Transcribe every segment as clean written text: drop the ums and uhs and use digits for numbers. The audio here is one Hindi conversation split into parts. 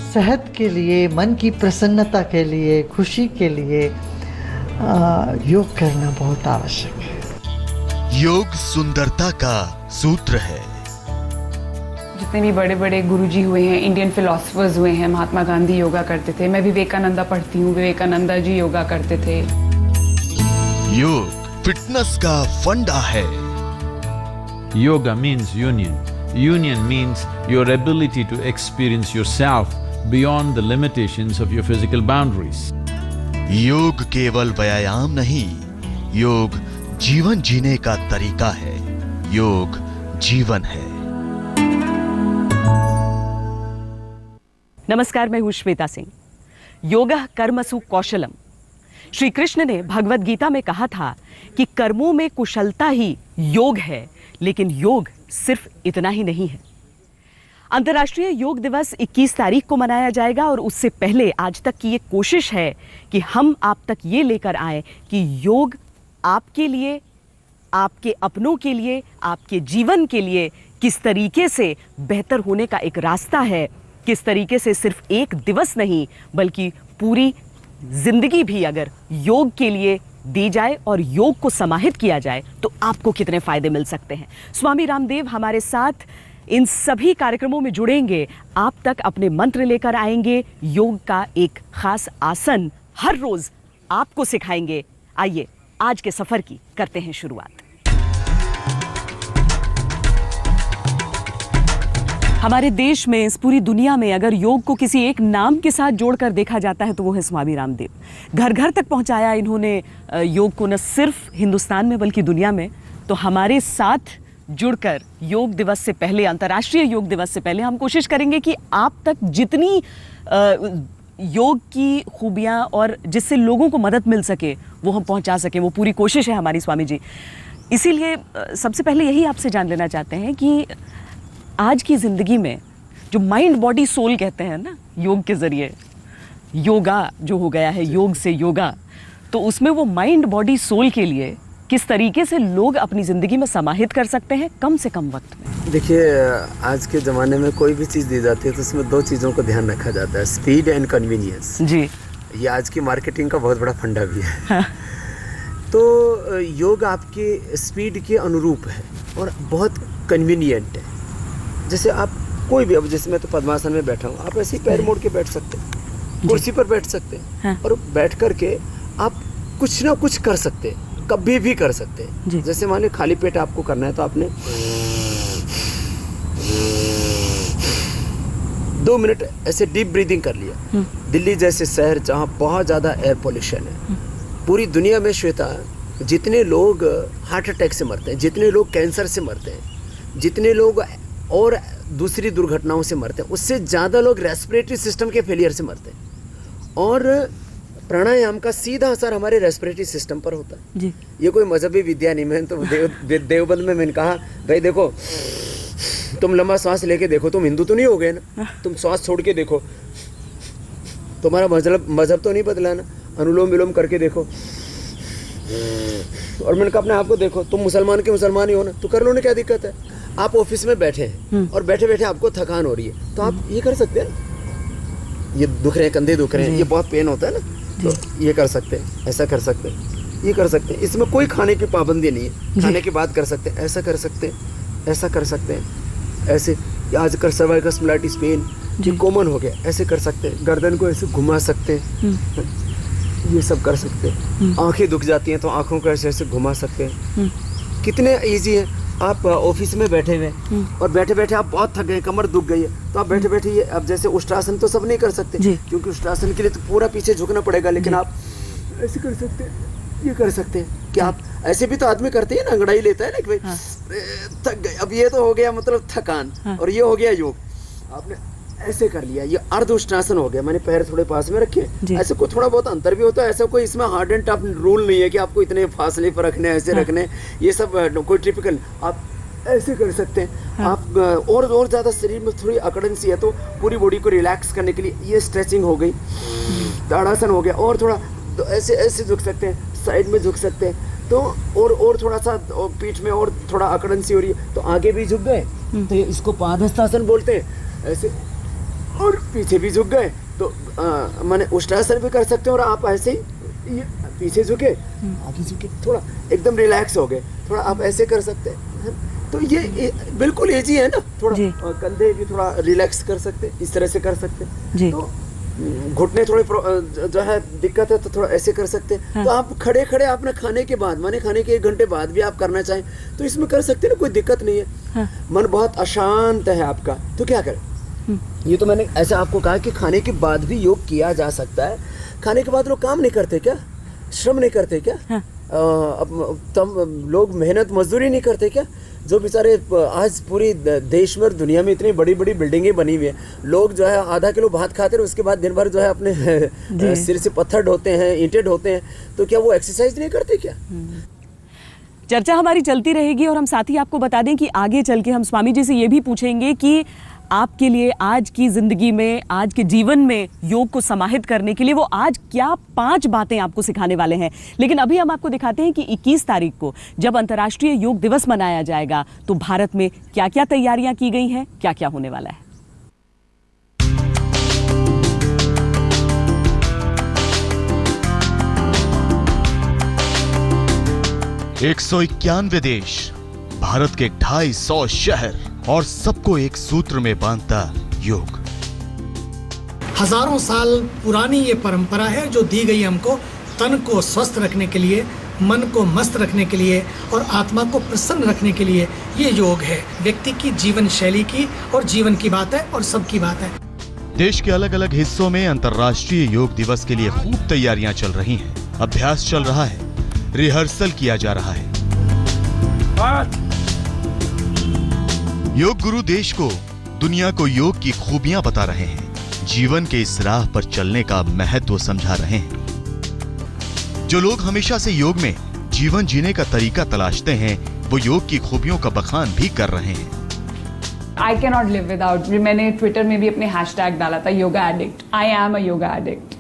सेहत के लिए, मन की प्रसन्नता के लिए, खुशी के लिए योग करना बहुत आवश्यक है। योग सुंदरता का सूत्र है। जितने भी बड़े बड़े गुरुजी हुए हैं, इंडियन फिलोसफर्स हुए हैं, महात्मा गांधी योगा करते थे। मैं विवेकानंदा पढ़ती हूँ, विवेकानंदा जी योगा करते थे। योग फिटनेस का फंडा है। Yoga means union. Union means your ability to experience yourself beyond the limitations of your physical boundaries. योग केवल व्यायाम नहीं, योग जीवन जीने का तरीका है। योग जीवन है। नमस्कार, मैं हूं श्वेता सिंह। योगः कर्मसु कौशलम। श्री कृष्ण ने भगवत गीता में कहा था कि कर्मों में कुशलता ही योग है, लेकिन योग सिर्फ इतना ही नहीं है। अंतर्राष्ट्रीय योग दिवस 21 तारीख को मनाया जाएगा और उससे पहले आज तक की ये कोशिश है कि हम आप तक ये लेकर आए कि योग आपके लिए, आपके अपनों के लिए, आपके जीवन के लिए किस तरीके से बेहतर होने का एक रास्ता है, किस तरीके से सिर्फ एक दिवस नहीं बल्कि पूरी जिंदगी भी अगर योग के लिए दी जाए और योग को समाहित किया जाए तो आपको कितने फायदे मिल सकते हैं। स्वामी रामदेव हमारे साथ इन सभी कार्यक्रमों में जुड़ेंगे, आप तक अपने मंत्र लेकर आएंगे, योग का एक खास आसन हर रोज आपको सिखाएंगे। आइए आज के सफर की करते हैं शुरुआत। हमारे देश में, इस पूरी दुनिया में अगर योग को किसी एक नाम के साथ जोड़कर देखा जाता है तो वो है स्वामी रामदेव। घर घर तक पहुंचाया इन्होंने योग को, न सिर्फ हिंदुस्तान में बल्कि दुनिया में। तो हमारे साथ जुड़कर योग दिवस से पहले, अंतर्राष्ट्रीय योग दिवस से पहले हम कोशिश करेंगे कि आप तक जितनी योग की खूबियाँ और जिससे लोगों को मदद मिल सके वो हम पहुंचा सकें, वो पूरी कोशिश है हमारी स्वामी जी। इसीलिए सबसे पहले यही आपसे जान लेना चाहते हैं कि आज की ज़िंदगी में जो माइंड बॉडी सोल कहते हैं ना, योग के ज़रिए योगा जो हो गया है, योग से योगा, तो उसमें वो माइंड बॉडी सोल के लिए किस तरीके से लोग अपनी ज़िंदगी में समाहित कर सकते हैं कम से कम वक्त में। देखिए, आज के ज़माने में कोई भी चीज़ दी जाती है तो उसमें दो चीज़ों का ध्यान रखा जाता है, स्पीड एंड कन्वीनियंस। जी, ये आज की मार्केटिंग का बहुत बड़ा फंडा भी है। हाँ। तो योग आपके स्पीड के अनुरूप है और बहुत कन्वीनियंट है। जैसे आप कोई भी, अब जैसे मैं तो पद्मासन में बैठा हूँ, आप ऐसे ही पैर मोड़ के बैठ सकते हैं, कुर्सी पर बैठ सकते हैं, हाँ। और बैठ करके आप कुछ ना कुछ कर सकते हैं, कभी भी कर सकते हैं। जैसे माने खाली पेट आपको करना है तो आपने 2 मिनट ऐसे डीप ब्रीदिंग कर लिया। दिल्ली जैसे शहर जहाँ बहुत ज़्यादा एयर पोल्यूशन है, पूरी दुनिया में श्वेता जितने लोग हार्ट अटैक से मरते हैं, जितने लोग कैंसर से मरते हैं, जितने लोग और दूसरी दुर्घटनाओं से मरते हैं, उससे ज़्यादा लोग रेस्पिरेटरी सिस्टम के फेलियर से मरते हैं। और प्राणायाम का सीधा असर हमारे रेस्पिरेटरी सिस्टम पर होता है। जी। ये कोई मजहबी विद्या नहीं। मैं तो देवबंद में मैंने कहा, भाई देखो, तुम लंबा सांस लेके देखो, तुम हिंदू तो नहीं हो गए ना, तुम सांस छोड़ के देखो, तुम्हारा मजहब तो नहीं बदला ना, अनुलोम विलोम करके देखो। और मैंने कहा अपने आप को देखो, तुम मुसलमान के मुसलमान ही हो ना, तो कर लो ना, क्या दिक्कत है। आप ऑफिस में बैठे हैं और बैठे बैठे आपको थकान हो रही है तो आप ये कर सकते हैं, ये दुख रहे हैं, कंधे दुख रहे हैं, ये बहुत पेन होता है ना, तो ये कर सकते हैं, ऐसा कर सकते हैं, ये कर सकते हैं। इसमें कोई खाने की पाबंदी नहीं है, खाने के बाद कर सकते हैं, ऐसा कर सकते हैं, ऐसा कर सकते हैं, ऐसे। आजकल सर्वाइकल स्पॉन्डिलाइटिस पेन जो कॉमन हो गया, ऐसे कर सकते हैं, गर्दन को ऐसे घुमा सकते हैं, ये सब कर सकते हैं। आंखें दुख जाती हैं तो आंखों को ऐसे ऐसे घुमा सकते हैं। कितने ईजी है। आप ऑफिस में बैठे हुए और बैठे बैठे आप बहुत थक गए, कमर दुख गई है, तो आप बैठे बैठे ये, अब जैसे उष्ट्रासन तो सब नहीं कर सकते क्योंकि उष्ट्रासन के लिए तो पूरा पीछे झुकना पड़ेगा, लेकिन आप ऐसे कर सकते हैं, ये कर सकते हैं कि आप ऐसे भी तो आदमी करते हैं ना, अंगड़ाई लेता है ना कि भाई थक गए। अब ये तो हो गया मतलब थकान, और ये हो गया योग। आपने ऐसे कर लिया, ये अर्ध उष्ट्रासन हो गया, मैंने पैर थोड़े पास में रखे। ऐसे कोई थोड़ा बहुत अंतर भी होता है, ऐसा कोई इसमें हार्ड एंड टफ रूल नहीं है कि आपको इतने फासले पर रखने, ऐसे रखने, ये सब कोई टिपिकल। आप ऐसे कर सकते हैं। आप और ज़्यादा शरीर में थोड़ी अकड़न सी है तो पूरी बॉडी को रिलैक्स करने के लिए ये स्ट्रेचिंग हो गई, ताड़ासन हो गया, और थोड़ा तो ऐसे ऐसे झुक सकते हैं, साइड में झुक सकते हैं, तो और थोड़ा सा पीठ में और थोड़ा अकड़न सी हो रही है तो आगे भी झुक गए, तो इसको पादहस्तासन बोलते हैं। ऐसे और पीछे भी झुक गए तो माने उष्टासन भी कर सकते हैं। और आप ऐसे ही ये पीछे झुके, आगे झुके, थोड़ा एकदम रिलैक्स हो गए, थोड़ा आप ऐसे कर सकते हैं। तो ये बिल्कुल इजी है ना, थोड़ा कंधे भी थोड़ा रिलैक्स कर सकते, इस तरह से कर सकते। तो घुटने थोड़े जो है दिक्कत है तो थोड़ा ऐसे कर सकते हैं। हाँ। तो आप खड़े खड़े आपने खाने के बाद, माने खाने के 1 घंटे बाद भी आप करना चाहें तो इसमें कर सकते हैं ना, कोई दिक्कत नहीं है। हाँ। मन बहुत अशांत है आपका तो क्या करें, ये तो मैंने ऐसे आपको कहा कि खाने के बाद भी योग किया जा सकता है। खाने के बाद लोग काम नहीं करते क्या, श्रम नहीं करते क्या? हाँ। तब लोग मेहनत मजदूरी नहीं करते क्या? जो बेचारे आज पूरी देश में और दुनिया में इतनी बड़ी बड़ी बिल्डिंगें बनी हुई हैं, लोग जो है आधा किलो भात खाते हैं, उसके बाद दिन भर जो है अपने सिर से पत्थर ढोते हैं, ईंटें ढोते हैं, तो क्या वो एक्सरसाइज नहीं करते क्या? चर्चा हमारी चलती रहेगी और हम साथ ही आपको बता दें कि आगे चल के हम स्वामी जी से ये भी पूछेंगे कि आपके लिए आज की जिंदगी में, आज के जीवन में योग को समाहित करने के लिए वो आज क्या 5 बातें आपको सिखाने वाले हैं। लेकिन अभी हम आपको दिखाते हैं कि 21 तारीख को जब अंतर्राष्ट्रीय योग दिवस मनाया जाएगा तो भारत में क्या क्या तैयारियां की गई हैं, क्या क्या होने वाला है। 191 देश, भारत के 250 शहर और सबको एक सूत्र में बांधता योग। हजारों साल पुरानी ये परंपरा है जो दी गई हमको तन को स्वस्थ रखने के लिए, मन को मस्त रखने के लिए और आत्मा को प्रसन्न रखने के लिए ये योग है। व्यक्ति की जीवन शैली की और जीवन की बात है और सबकी बात है। देश के अलग अलग हिस्सों में अंतर्राष्ट्रीय योग दिवस के लिए खूब तैयारियां चल रही हैं। अभ्यास चल रहा है, रिहर्सल किया जा रहा है। योग गुरु देश को, दुनिया को योग की खूबियां बता रहे हैं, जीवन के इस राह पर चलने का महत्व समझा रहे हैं। जो लोग हमेशा से योग में जीवन जीने का तरीका तलाशते हैं, वो योग की खूबियों का बखान भी कर रहे हैं। I cannot live without, मैंने ट्विटर में भी अपने हैशटैग डाला था yoga addict, I am a yoga addict।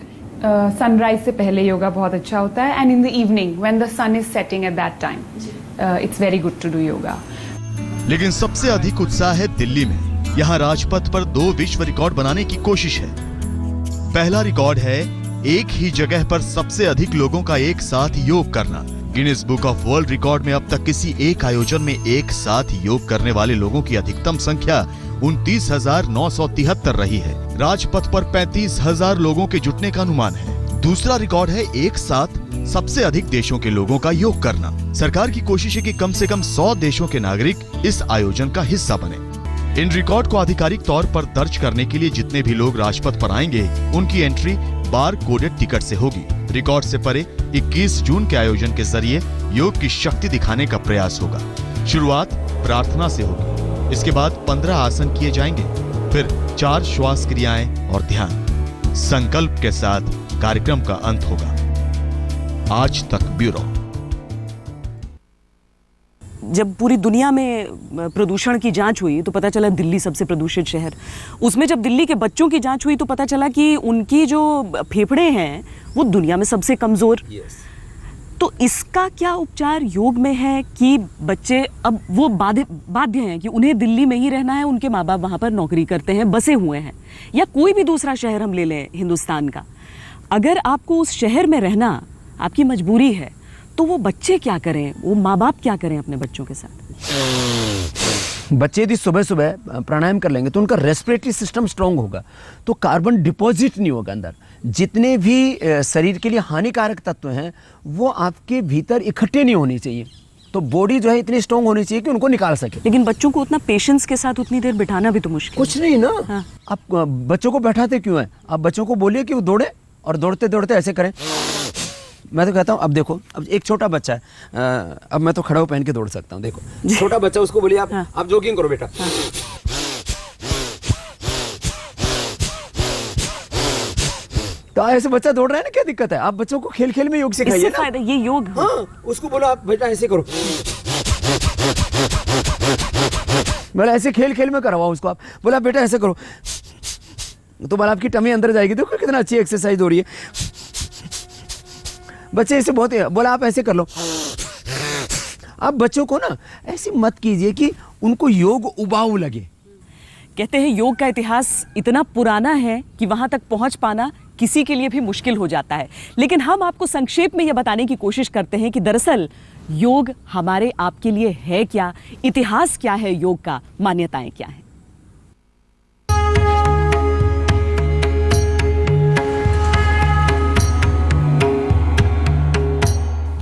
Sunrise से पहले योगा बहुत अच्छा होता है and in the evening when the sun is setting at that time it's very good to do yoga. लेकिन सबसे अधिक उत्साह है दिल्ली में। यहाँ राजपथ पर 2 विश्व रिकॉर्ड बनाने की कोशिश है। पहला रिकॉर्ड है एक ही जगह पर सबसे अधिक लोगों का एक साथ योग करना। Guinness book of world record में अब तक किसी एक आयोजन में एक साथ योग करने वाले लोगों की अधिकतम संख्या 29,973 रही है। राजपथ पर 35,000 लोगों के जुटने का अनुमान है। दूसरा रिकॉर्ड है एक साथ सबसे अधिक देशों के लोगों का योग करना। सरकार की कोशिश है कि कम से कम 100 देशों के नागरिक इस आयोजन का हिस्सा बने। इन रिकॉर्ड को आधिकारिक तौर पर दर्ज करने के लिए जितने भी लोग राजपथ पर आएंगे, उनकी एंट्री बार कोडेड टिकट से होगी। रिकॉर्ड से परे 21 जून के आयोजन के जरिए योग की शक्ति दिखाने का प्रयास होगा। शुरुआत प्रार्थना से होगी, इसके बाद 15 आसन किए जाएंगे, फिर 4 श्वास क्रियाएं और ध्यान। संकल्प के साथ कार्यक्रम का अंत होगा। आज तक ब्यूरो। जब पूरी दुनिया में प्रदूषण की जांच हुई तो पता चला दिल्ली सबसे प्रदूषित शहर। उसमें जब दिल्ली के बच्चों की जांच हुई तो पता चला कि उनकी जो फेफड़े हैं वो दुनिया में सबसे कमजोर। तो इसका क्या उपचार योग में है कि बच्चे अब वो बाध्य हैं कि उन्हें दिल्ली में ही रहना है, उनके माँ बाप वहाँ पर नौकरी करते हैं, बसे हुए हैं, या कोई भी दूसरा शहर हम ले लें हिंदुस्तान का, अगर आपको उस शहर में रहना आपकी मजबूरी है तो वो बच्चे क्या करें, वो माँ बाप क्या करें अपने बच्चों के साथ? बच्चे यदि सुबह सुबह प्राणायाम कर लेंगे तो उनका रेस्पिरेटरी सिस्टम स्ट्रांग होगा, तो कार्बन डिपॉजिट नहीं होगा अंदर। जितने भी शरीर के लिए हानिकारक तत्व हैं वो आपके भीतर इकट्ठे नहीं होने चाहिए। तो बॉडी जो है इतनी स्ट्रांग होनी चाहिए कि उनको निकाल सके। लेकिन बच्चों को उतना पेशेंस के साथ उतनी देर बिठाना भी तो मुश्किल। कुछ नहीं ना। हाँ। आप बच्चों को बैठाते क्यों हैं? आप बच्चों को बोलिए कि वो दौड़े और दौड़ते दौड़ते ऐसे करें। मैं तो कहता हूँ अब देखो, अब एक छोटा बच्चा है, अब मैं तो खड़ा हो पहन के दौड़ सकता हूँ। देखो छोटा बच्चा, उसको बोलिए आप जॉगिंग करो बेटा। हाँ। तो ऐसे बच्चा दौड़ रहा है ना, क्या दिक्कत है? आप बच्चों को खेल खेल में योग सिखाइए ना। ये योग। हाँ, उसको बोलो आप बेटा ऐसे करो, बोला ऐसे खेल खेल में करवाओ उसको। आप बोला बेटा ऐसे करो, तो बोला आपकी टमी अंदर जाएगी। देखो कितना अच्छी एक्सरसाइज हो रही है। बच्चे ऐसे बहुत, बोला आप ऐसे कर लो। आप बच्चों को ना ऐसे मत कीजिए कि उनको योग उबाऊ लगे। कहते हैं योग का इतिहास इतना पुराना है कि वहां तक पहुंच पाना किसी के लिए भी मुश्किल हो जाता है, लेकिन हम आपको संक्षेप में यह बताने की कोशिश करते हैं कि दरअसल योग हमारे आपके लिए है क्या, इतिहास क्या है योग का, मान्यताएं क्या हैं।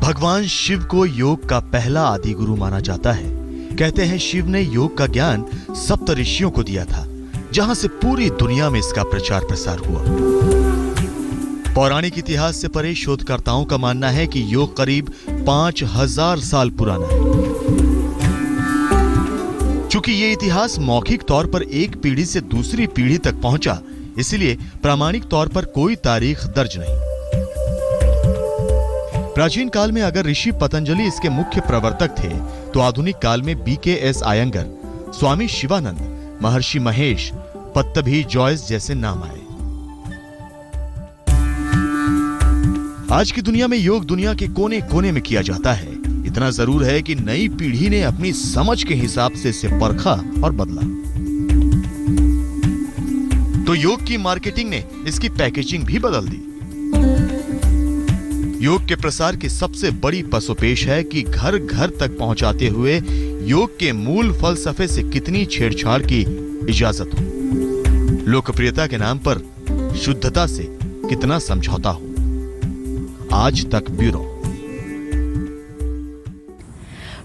भगवान शिव को योग का पहला आदि गुरु माना जाता है। कहते हैं शिव ने योग का ज्ञान सप्त ऋषियों को दिया था, जहां से पूरी दुनिया में इसका प्रचार प्रसार हुआ। पौराणिक इतिहास से परे शोधकर्ताओं का मानना है कि योग करीब 5000 साल पुराना है। चूंकि ये इतिहास मौखिक तौर पर एक पीढ़ी से दूसरी पीढ़ी तक पहुंचा, इसलिए प्रामाणिक तौर पर कोई तारीख दर्ज नहीं। प्राचीन काल में अगर ऋषि पतंजलि इसके मुख्य प्रवर्तक थे, तो आधुनिक काल में BKS आयंगर, स्वामी शिवानंद, महर्षि महेश, पत्तभी जॉयस जैसे नाम आए। आज की दुनिया में योग दुनिया के कोने कोने में किया जाता है। इतना जरूर है कि नई पीढ़ी ने अपनी समझ के हिसाब से इसे परखा और बदला। तो योग की मार्केटिंग ने इसकी पैकेजिंग भी बदल दी। योग के प्रसार की सबसे बड़ी पसोपेश है कि घर घर तक पहुंचाते हुए योग के मूल फलसफे से कितनी छेड़छाड़ की इजाजत हो, लोकप्रियता के नाम पर शुद्धता से कितना समझौता हो। आज तक ब्यूरो।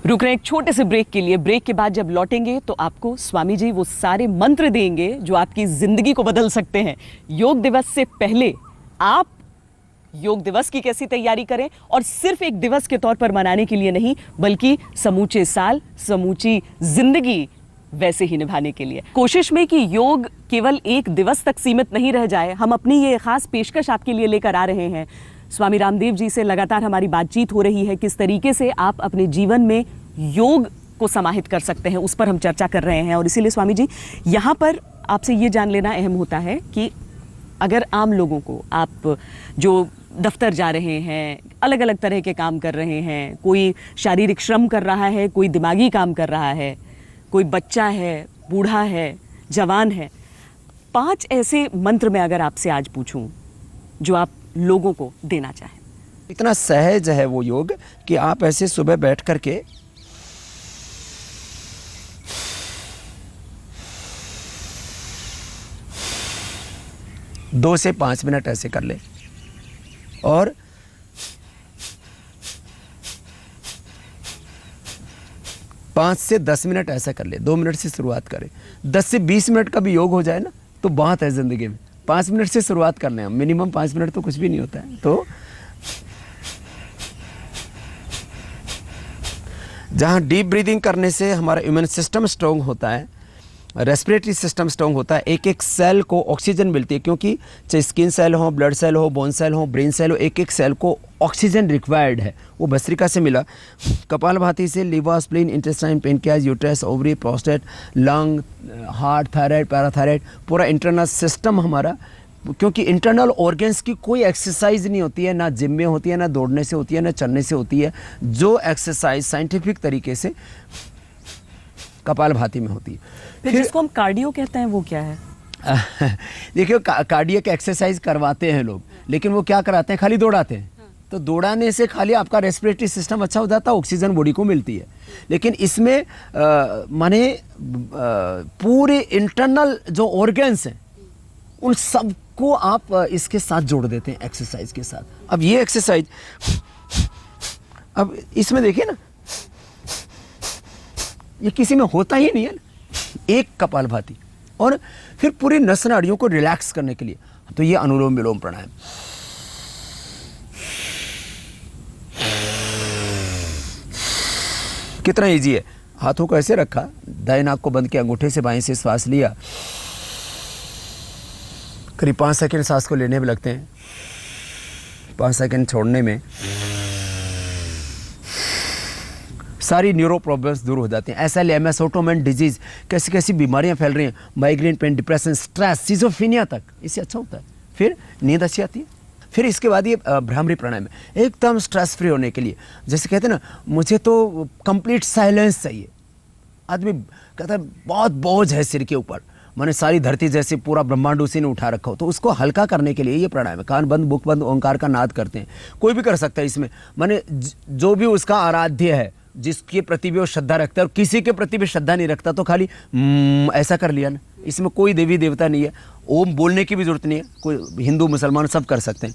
रुक रहे एक छोटे से ब्रेक के लिए। ब्रेक के बाद जब लौटेंगे तो आपको स्वामी जी वो सारे मंत्र देंगे जो आपकी जिंदगी को बदल सकते हैं। योग दिवस से पहले आप योग दिवस की कैसी तैयारी करें, और सिर्फ एक दिवस के तौर पर मनाने के लिए नहीं, बल्कि समूचे साल, समूची जिंदगी वैसे ही निभाने के लिए। कोशिश में कि योग केवल एक दिवस तक सीमित नहीं रह जाए, हम अपनी ये खास पेशकश आपके लिए लेकर आ रहे हैं। स्वामी रामदेव जी से लगातार हमारी बातचीत हो रही है, किस तरीके से आप अपने जीवन में योग को समाहित कर सकते हैं, उस पर हम चर्चा कर रहे हैं। और इसीलिए स्वामी जी, यहाँ पर आपसे ये जान लेना अहम होता है कि अगर आम लोगों को, आप जो दफ्तर जा रहे हैं, अलग अलग तरह के काम कर रहे हैं, कोई शारीरिक श्रम कर रहा है, कोई दिमागी काम कर रहा है, कोई बच्चा है, बूढ़ा है, जवान है, 5 ऐसे मंत्र मैं अगर आपसे आज पूछूं जो आप लोगों को देना चाहें। इतना सहज है वो योग कि आप ऐसे सुबह बैठ करके दो से 5 मिनट ऐसे कर ले, और पाँच से 10 मिनट ऐसा कर ले। 2 मिनट से शुरुआत करें। 10 से 20 मिनट का भी योग हो जाए ना तो बहुत है जिंदगी में। 5 मिनट से शुरुआत करने हैं, मिनिमम 5 मिनट तो कुछ भी नहीं होता है। तो जहाँ डीप ब्रीदिंग करने से हमारा इम्यून सिस्टम स्ट्रॉन्ग होता है, रेस्पिरेटरी सिस्टम स्ट्रॉन्ग होता है, एक एक सेल को ऑक्सीजन मिलती है, क्योंकि चाहे स्किन सेल हो, ब्लड सेल हो, बोन सेल हो, ब्रेन सेल हो, एक एक सेल को ऑक्सीजन रिक्वायर्ड है। वो भस्त्रिका से मिला, कपालभाति से liver, spleen, intestine, pancreas, uterus, ovary, prostate, lung, heart, thyroid, parathyroid, पूरा इंटरनल सिस्टम हमारा। क्योंकि इंटरनल ऑर्गन्स की कोई एक्सरसाइज नहीं होती है, ना जिम में होती है, ना दौड़ने से होती है, ना चलने से होती है। जो एक्सरसाइज साइंटिफिक तरीके से कपालभाति में होती है। फिर जिसको हम कार्डियो कहते हैं वो क्या है? देखिए, कार्डियक एक्सरसाइज करवाते हैं लोग, लेकिन वो क्या कराते हैं, खाली दौड़ाते हैं। तो दौड़ाने से खाली आपका रेस्पिरेटरी सिस्टम अच्छा हो जाता है, ऑक्सीजन बॉडी को मिलती है। लेकिन इसमें माने पूरे इंटरनल जो ऑर्गन्स हैं उन सबको आप इसके साथ जोड़ देते हैं एक्सरसाइज के साथ। अब ये एक्सरसाइज, अब इसमें देखिए ना, ये किसी में होता ही नहीं है ना। एक कपालभाति, और फिर पूरी नस नाड़ियों को रिलैक्स करने के लिए तो ये अनुलोम विलोम प्राणायाम। कितना इजी है। हाथों को ऐसे रखा, दाएं नाक को बंद किया, अंगूठे से बाएं से श्वास लिया, करीब 5 सेकंड सांस को लेने में लगते हैं, 5 सेकंड छोड़ने में सारी न्यूरो प्रॉब्लम्स दूर हो जाती हैं। SLMS, ऑटोइम्यून डिजीज, कैसी कैसी बीमारियां फैल रही हैं, migraine, pain, depression, stress, schizophrenia तक, इससे अच्छा होता है। फिर नींद अच्छी आती है। फिर इसके बाद ये भ्रामरी प्राणायाम है, एकदम स्ट्रेस फ्री होने के लिए। जैसे कहते हैं ना, मुझे तो कंप्लीट साइलेंस चाहिए। आदमी कहता है बहुत बोझ है सिर के ऊपर, मैंने सारी धरती जैसे पूरा ब्रह्मांड उसी ने उठा रखा हो, तो उसको हल्का करने के लिए ये प्राणायाम है। कान बंद, मुख बंद, ओंकार का नाद करते हैं, कोई भी कर सकता है इसमें। मैंने जो भी उसका आराध्य है, जिसके प्रति भी वो श्रद्धा रखता है, और किसी के प्रति भी श्रद्धा नहीं रखता, तो खाली ऐसा कर लिया ना। इसमें कोई देवी देवता नहीं है, ओम बोलने की भी जरूरत नहीं है, कोई हिंदू मुसलमान सब कर सकते हैं।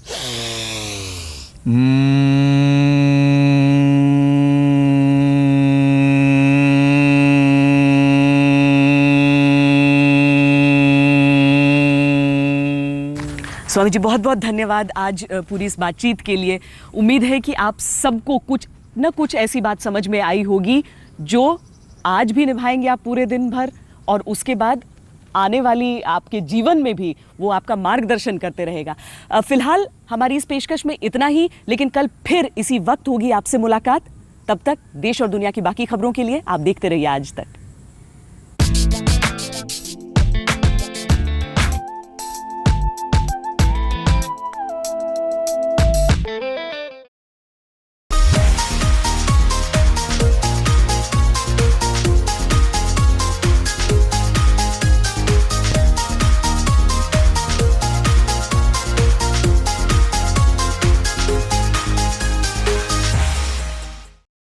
स्वामी जी बहुत बहुत धन्यवाद आज पूरी इस बातचीत के लिए। उम्मीद है कि आप सबको कुछ न कुछ ऐसी बात समझ में आई होगी जो आज भी निभाएंगे आप पूरे दिन भर, और उसके बाद आने वाली आपके जीवन में भी वो आपका मार्गदर्शन करते रहेगा। फिलहाल हमारी इस पेशकश में इतना ही, लेकिन कल फिर इसी वक्त होगी आपसे मुलाकात। तब तक देश और दुनिया की बाकी खबरों के लिए आप देखते रहिए आज तक।